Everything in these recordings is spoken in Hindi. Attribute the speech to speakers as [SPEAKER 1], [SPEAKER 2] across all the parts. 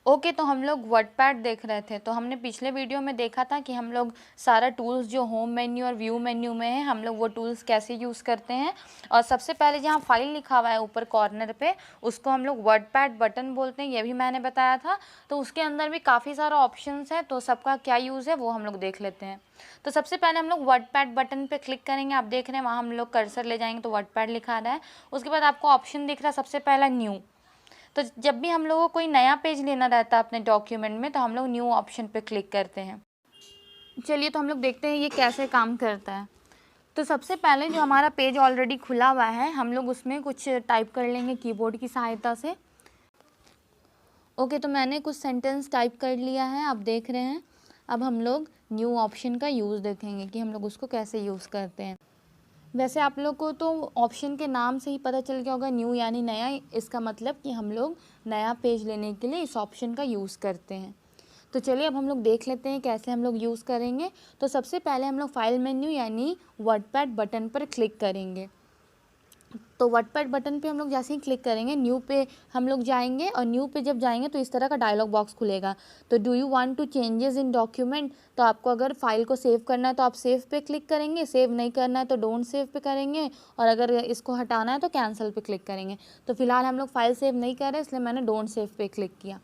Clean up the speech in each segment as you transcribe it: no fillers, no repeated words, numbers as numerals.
[SPEAKER 1] ओके तो हम लोग वर्डपैड देख रहे थे। तो हमने पिछले वीडियो में देखा था कि हम लोग सारा टूल्स जो होम मेन्यू और व्यू मेन्यू में है हम लोग वो टूल्स कैसे यूज़ करते हैं। और सबसे पहले जहाँ फाइल लिखा हुआ है ऊपर कॉर्नर पे उसको हम लोग वर्डपैड बटन बोलते हैं, ये भी मैंने बताया था। तो उसके अंदर भी काफ़ी सारा ऑप्शंस है, तो सबका क्या यूज़ है वो हम लोग देख लेते हैं। तो सबसे पहले हम लोग वर्डपैड बटन पे क्लिक करेंगे। आप देख रहे हैं वहाँ हम लोग कर्सर ले जाएंगे तो वर्डपैड लिखा रहा है। उसके बाद आपको ऑप्शन दिख रहा है सबसे पहला न्यू। तो जब भी हम लोगों को कोई नया पेज लेना रहता है अपने डॉक्यूमेंट में तो हम लोग न्यू ऑप्शन पे क्लिक करते हैं। चलिए तो हम लोग देखते हैं ये कैसे काम करता है। तो सबसे पहले जो हमारा पेज ऑलरेडी खुला हुआ है हम लोग उसमें कुछ टाइप कर लेंगे कीबोर्ड की सहायता से। ओके तो मैंने कुछ सेंटेंस टाइप कर लिया है, आप देख रहे हैं। अब हम लोग न्यू ऑप्शन का यूज़ देखेंगे कि हम लोग उसको कैसे यूज़ करते हैं। वैसे आप लोग को तो ऑप्शन के नाम से ही पता चल गया होगा, न्यू यानी नया। इसका मतलब कि हम लोग नया पेज लेने के लिए इस ऑप्शन का यूज़ करते हैं। तो चलिए अब हम लोग देख लेते हैं कैसे हम लोग यूज़ करेंगे। तो सबसे पहले हम लोग फाइल मेन्यू यानी वर्डपैड बटन पर क्लिक करेंगे। तो वर्डपैड बटन पे हम लोग जैसे ही क्लिक करेंगे न्यू पे हम लोग जाएंगे, और न्यू पे जब जाएंगे तो इस तरह का डायलॉग बॉक्स खुलेगा। तो do you want to changes in document, तो आपको अगर फाइल को सेव करना है तो आप सेव पे क्लिक करेंगे, सेव नहीं करना है तो डोंट सेव पे करेंगे, और अगर इसको हटाना है तो कैंसिल पे क्लिक करेंगे। तो फिलहाल हम लोग फाइल सेव नहीं कर रहे इसलिए मैंने डोंट सेव पे क्लिक किया।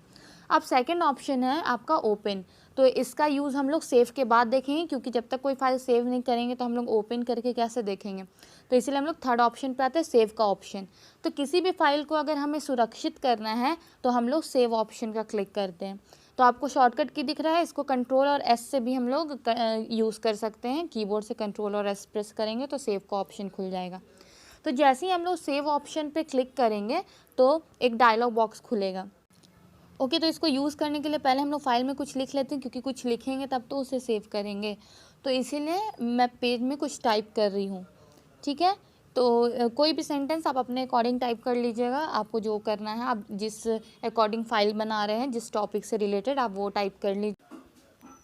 [SPEAKER 1] अब सेकंड ऑप्शन है आपका ओपन। तो इसका यूज़ हम लोग सेव के बाद देखेंगे, क्योंकि जब तक कोई फाइल सेव नहीं करेंगे तो हम लोग ओपन करके कैसे देखेंगे। तो इसीलिए हम लोग थर्ड ऑप्शन पे आते हैं, सेव का ऑप्शन। तो किसी भी फाइल को अगर हमें सुरक्षित करना है तो हम लोग सेव ऑप्शन का क्लिक करते हैं। तो आपको शॉर्टकट की दिख रहा है, इसको कंट्रोल और एस से भी हम लोग यूज़ कर सकते हैं। कीबोर्ड से कंट्रोल और एस प्रेस करेंगे तो सेव का ऑप्शन खुल जाएगा। तो जैसे ही हम लोग सेव ऑप्शन पे क्लिक करेंगे तो एक डायलॉग बॉक्स खुलेगा। ओके तो इसको यूज़ करने के लिए पहले हम लोग फाइल में कुछ लिख लेते हैं, क्योंकि कुछ लिखेंगे तब तो उसे सेव करेंगे। तो इसीलिए मैं पेज में कुछ टाइप कर रही हूँ, ठीक है। तो कोई भी सेंटेंस आप अपने अकॉर्डिंग टाइप कर लीजिएगा, आपको जो करना है, आप जिस अकॉर्डिंग फाइल बना रहे हैं, जिस टॉपिक से रिलेटेड, आप वो टाइप कर लीजिए।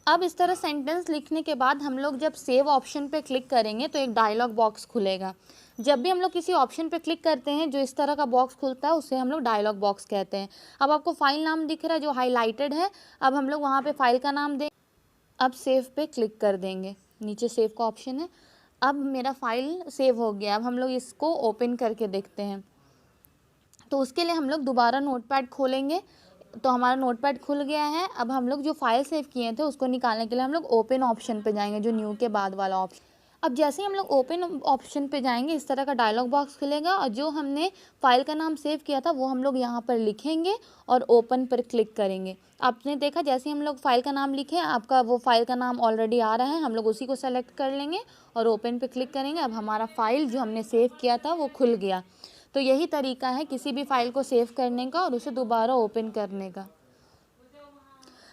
[SPEAKER 1] अब इस तरह सेंटेंस लिखने के बाद हम लोग जब सेव ऑप्शन पे क्लिक करेंगे तो एक डायलॉग बॉक्स खुलेगा। जब भी हम लोग किसी ऑप्शन पे क्लिक करते हैं जो इस तरह का बॉक्स खुलता है उसे हम लोग डायलॉग बॉक्स कहते हैं। अब आपको फाइल नाम दिख रहा है जो हाईलाइटेड है, अब हम लोग वहाँ पे फाइल का नाम दें। अब सेव पे क्लिक कर देंगे, नीचे सेव का ऑप्शन है। अब मेरा फाइल सेव हो गया। अब हम लोग इसको ओपन करके देखते हैं। तो उसके लिए हम लोग दोबारा नोटपैड खोलेंगे। तो हमारा नोटपैड खुल गया है। अब हम लोग जो फाइल सेव किए थे उसको निकालने के लिए हम लोग ओपन ऑप्शन पे जाएंगे, जो न्यू के बाद वाला ऑप्शन। अब जैसे ही हम लोग ओपन ऑप्शन पे जाएंगे इस तरह का डायलॉग बॉक्स खुलेगा, और जो हमने फाइल का नाम सेव किया था वो हम लोग यहाँ पर लिखेंगे और ओपन पर क्लिक करेंगे। आपने देखा जैसे ही हम लोग फाइल का नाम लिखे आपका वो फाइल का नाम ऑलरेडी आ रहा है, हम लोग उसी को सेलेक्ट कर लेंगे और ओपन पे क्लिक करेंगे। अब हमारा फाइल जो हमने सेव किया था वो खुल गया। तो यही तरीका है किसी भी फाइल को सेव करने का और उसे दोबारा ओपन करने का।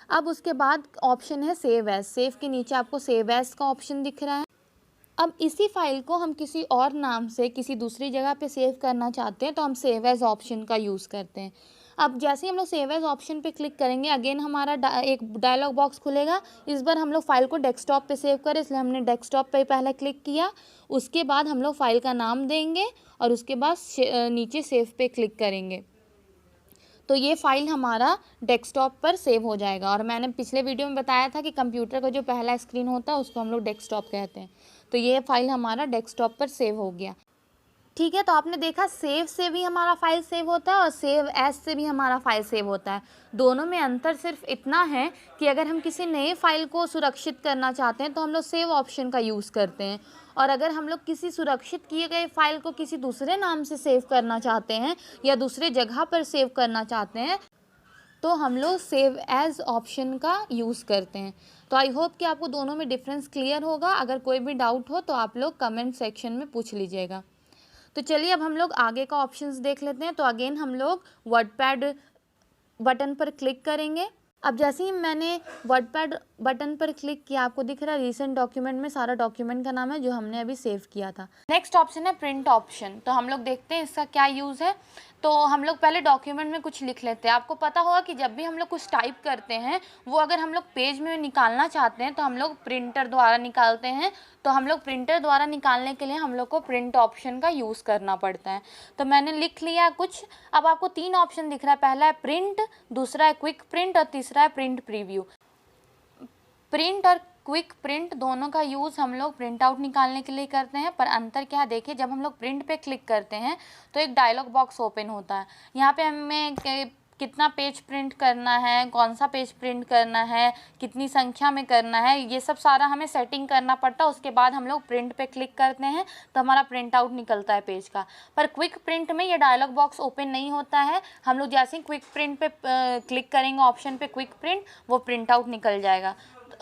[SPEAKER 1] अब उसके बाद ऑप्शन है सेव एज। सेव के नीचे आपको सेव एज का ऑप्शन दिख रहा है। अब इसी फाइल को हम किसी और नाम से किसी दूसरी जगह पे सेव करना चाहते हैं तो हम सेव एज ऑप्शन का यूज़ करते हैं। अब जैसे ही हम लोग सेव एज ऑप्शन पे क्लिक करेंगे अगेन हमारा एक डायलॉग बॉक्स खुलेगा। इस बार हम लोग फाइल को डेस्कटॉप पे सेव करें इसलिए हमने डेस्कटॉप पे पहले क्लिक किया। उसके बाद हम लोग फाइल का नाम देंगे और उसके बाद नीचे सेव पे क्लिक करेंगे तो ये फाइल हमारा डेस्कटॉप पर सेव हो जाएगा। और मैंने पिछले वीडियो में बताया था कि कंप्यूटर का जो पहला स्क्रीन होता है उसको हम लोग डेस्कटॉप कहते हैं। तो ये फाइल हमारा डेस्कटॉप पर सेव हो गया, ठीक है। तो आपने देखा सेव से भी हमारा फाइल सेव होता है और सेव एज से भी हमारा फाइल सेव होता है। दोनों में अंतर सिर्फ इतना है कि अगर हम किसी नए फाइल को सुरक्षित करना चाहते हैं तो हम लोग सेव ऑप्शन का यूज़ करते हैं, और अगर हम लोग किसी सुरक्षित किए गए फाइल को किसी दूसरे नाम से सेव करना चाहते हैं या दूसरे जगह पर सेव करना चाहते हैं तो हम लोग सेव एज ऑप्शन का यूज़ करते हैं। तो आई होप कि आपको दोनों में डिफरेंस क्लियर होगा। अगर कोई भी डाउट हो तो आप लोग कमेंट सेक्शन में पूछ लीजिएगा। तो चलिए अब हम लोग आगे का ऑप्शंस देख लेते हैं। तो अगेन हम लोग वर्डपैड बटन पर क्लिक करेंगे। अब जैसे ही मैंने वर्डपैड बटन पर क्लिक किया, आपको दिख रहा है रिसेंट डॉक्यूमेंट में सारा डॉक्यूमेंट का नाम है जो हमने अभी सेव किया था। नेक्स्ट ऑप्शन है प्रिंट ऑप्शन। तो हम लोग देखते हैं इसका क्या यूज़ है। तो हम लोग पहले डॉक्यूमेंट में कुछ लिख लेते हैं। आपको पता होगा कि जब भी हम लोग कुछ टाइप करते हैं वो अगर हम लोग पेज में निकालना चाहते हैं तो हम लोग प्रिंटर द्वारा निकालते हैं। तो हम लोग प्रिंटर द्वारा निकालने के लिए हम लोग को प्रिंट ऑप्शन का यूज़ करना पड़ता है। तो मैंने लिख लिया कुछ। अब आपको 3 ऑप्शन दिख रहा है, पहला है प्रिंट, दूसरा है क्विक प्रिंट और तीसरा है प्रिंट प्रीव्यू। प्रिंट और क्विक प्रिंट दोनों का यूज़ हम लोग प्रिंट आउट निकालने के लिए करते हैं, पर अंतर क्या है देखिए, जब हम लोग प्रिंट पे क्लिक करते हैं तो एक डायलॉग बॉक्स ओपन होता है। यहाँ पे हमें कितना पेज प्रिंट करना है, कौन सा पेज प्रिंट करना है, कितनी संख्या में करना है, ये सब सारा हमें सेटिंग करना पड़ता है। उसके बाद हम लोग प्रिंट पे क्लिक करते हैं तो हमारा प्रिंट आउट निकलता है पेज का। पर क्विक प्रिंट में ये डायलॉग बॉक्स ओपन नहीं होता है। हम लोग जैसे ही क्विक प्रिंट पे क्लिक करेंगे ऑप्शन पे क्विक प्रिंट, वो प्रिंट आउट निकल जाएगा।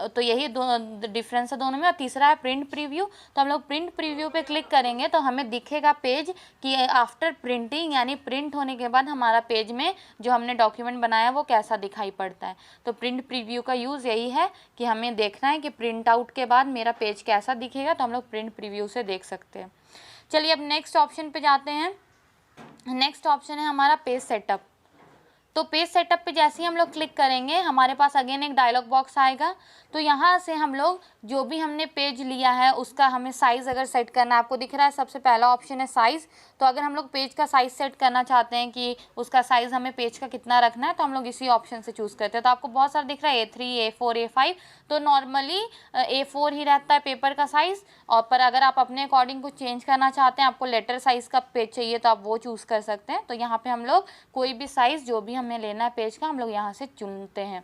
[SPEAKER 1] तो यही दो डिफरेंस है दोनों में। और तीसरा है प्रिंट प्रीव्यू। तो हम लोग प्रिंट प्रीव्यू पे क्लिक करेंगे तो हमें दिखेगा पेज कि आफ्टर प्रिंटिंग, यानी प्रिंट होने के बाद हमारा पेज में जो हमने डॉक्यूमेंट बनाया वो कैसा दिखाई पड़ता है। तो प्रिंट प्रीव्यू का यूज़ यही है कि हमें देखना है कि प्रिंट आउट के बाद मेरा पेज कैसा दिखेगा, तो हम लोग प्रिंट प्रीव्यू से देख सकते हैं। चलिए अब नेक्स्ट ऑप्शन पे जाते हैं। नेक्स्ट ऑप्शन है हमारा पेज सेटअप। तो पेज सेटअप पे जैसे ही हम लोग क्लिक करेंगे हमारे पास अगेन एक डायलॉग बॉक्स आएगा। तो यहाँ से हम लोग जो भी हमने पेज लिया है उसका हमें साइज़ अगर सेट करना है, आपको दिख रहा है सबसे पहला ऑप्शन है साइज़। तो अगर हम लोग पेज का साइज़ सेट करना चाहते हैं कि उसका साइज़ हमें पेज का कितना रखना है, तो हम लोग इसी ऑप्शन से चूज़ करते हैं। तो आपको बहुत सारा दिख रहा है A3, A4, A5। तो नॉर्मली A4 ही रहता है पेपर का साइज़। और पर अगर आप अपने अकॉर्डिंग कुछ चेंज करना चाहते हैं, आपको लेटर साइज़ का पेज चाहिए, तो आप वो चूज़ कर सकते हैं। तो यहाँ पर हम लोग कोई भी साइज़ जो भी हमें लेना है पेज का, हम लोग यहाँ से चुनते हैं।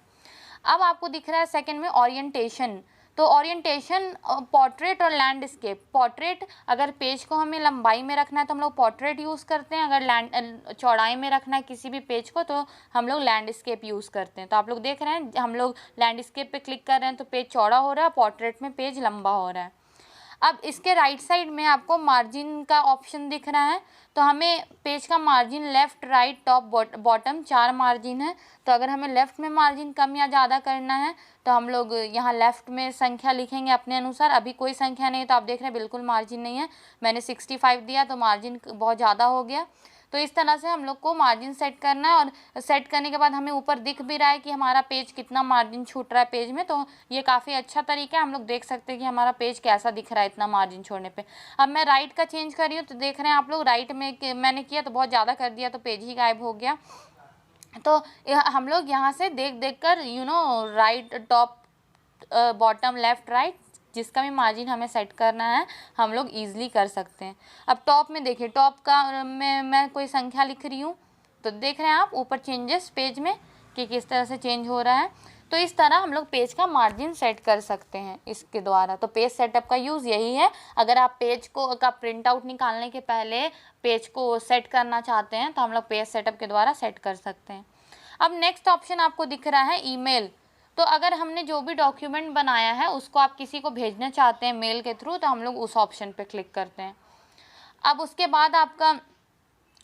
[SPEAKER 1] अब आपको दिख रहा है सेकंड में ओरिएंटेशन। तो ओरिएंटेशन पोर्ट्रेट और लैंडस्केप। पोर्ट्रेट अगर पेज को हमें लंबाई में रखना है तो हम लोग पोर्ट्रेट यूज़ करते हैं, अगर चौड़ाई में रखना है किसी भी पेज को तो हम लोग लैंडस्केप यूज़ करते हैं। तो आप लोग देख रहे हैं हम लोग लैंडस्केप पे क्लिक कर रहे हैं तो पेज चौड़ा हो रहा है, पोर्ट्रेट में पेज लंबा हो रहा है। अब इसके राइट साइड में आपको मार्जिन का ऑप्शन दिख रहा है। तो हमें पेज का margin left, right, top, bottom 4 margin है। तो अगर हमें लेफ़्ट में मार्जिन कम या ज़्यादा करना है तो हम लोग यहाँ लेफ़्ट में संख्या लिखेंगे अपने अनुसार। अभी कोई संख्या नहीं है तो आप देख रहे हैं बिल्कुल मार्जिन नहीं है। मैंने 65 दिया तो मार्जिन बहुत ज़्यादा हो गया। तो इस तरह से हम लोग को मार्जिन सेट करना है, और सेट करने के बाद हमें ऊपर दिख भी रहा है कि हमारा पेज कितना मार्जिन छूट रहा है पेज में। तो ये काफ़ी अच्छा तरीका है, हम लोग देख सकते हैं कि हमारा पेज कैसा दिख रहा है इतना मार्जिन छोड़ने पे। अब मैं राइट का चेंज कर रही हूँ तो देख रहे हैं आप लोग राइट में मैंने किया तो बहुत ज़्यादा कर दिया तो पेज ही गायब हो गया। तो हम लोग यहाँ से देख कर right, top, bottom, left, right, जिसका भी मार्जिन हमें सेट करना है हम लोग ईजिली कर सकते हैं। अब टॉप में देखिए, टॉप का मैं कोई संख्या लिख रही हूँ तो देख रहे हैं आप ऊपर चेंजेस पेज में कि किस तरह से चेंज हो रहा है। तो इस तरह हम लोग पेज का मार्जिन सेट कर सकते हैं इसके द्वारा। तो पेज सेटअप का यूज़ यही है। अगर आप पेज का प्रिंट आउट निकालने के पहले पेज को सेट करना चाहते हैं तो हम लोग पेज सेटअप के द्वारा सेट कर सकते हैं। अब नेक्स्ट ऑप्शन आपको दिख रहा है ईमेल। तो अगर हमने जो भी डॉक्यूमेंट बनाया है उसको आप किसी को भेजना चाहते हैं मेल के थ्रू, तो हम लोग उस ऑप्शन पे क्लिक करते हैं। अब उसके बाद आपका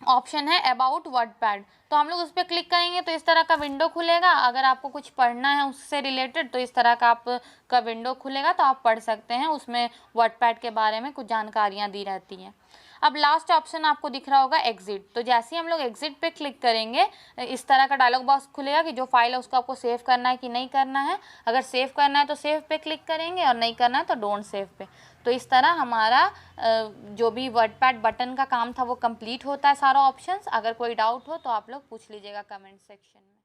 [SPEAKER 1] ऑप्शन है अबाउट वर्डपैड। तो हम लोग उस पर क्लिक करेंगे तो इस तरह का विंडो खुलेगा। अगर आपको कुछ पढ़ना है उससे रिलेटेड तो इस तरह का आपका विंडो खुलेगा, तो आप पढ़ सकते हैं। उसमें वर्डपैड के बारे में कुछ जानकारियाँ दी रहती हैं। अब लास्ट ऑप्शन आपको दिख रहा होगा एग्जिट। तो जैसे ही हम लोग एग्जिट पे क्लिक करेंगे इस तरह का डायलॉग बॉक्स खुलेगा कि जो फाइल है उसको आपको सेव करना है कि नहीं करना है। अगर सेव करना है तो सेव पे क्लिक करेंगे और नहीं करना है तो डोंट सेव पे। तो इस तरह हमारा जो भी वर्डपैड बटन का काम था वो कंप्लीट होता है सारा ऑप्शंस। अगर कोई डाउट हो तो आप लोग पूछ लीजिएगा कमेंट सेक्शन में।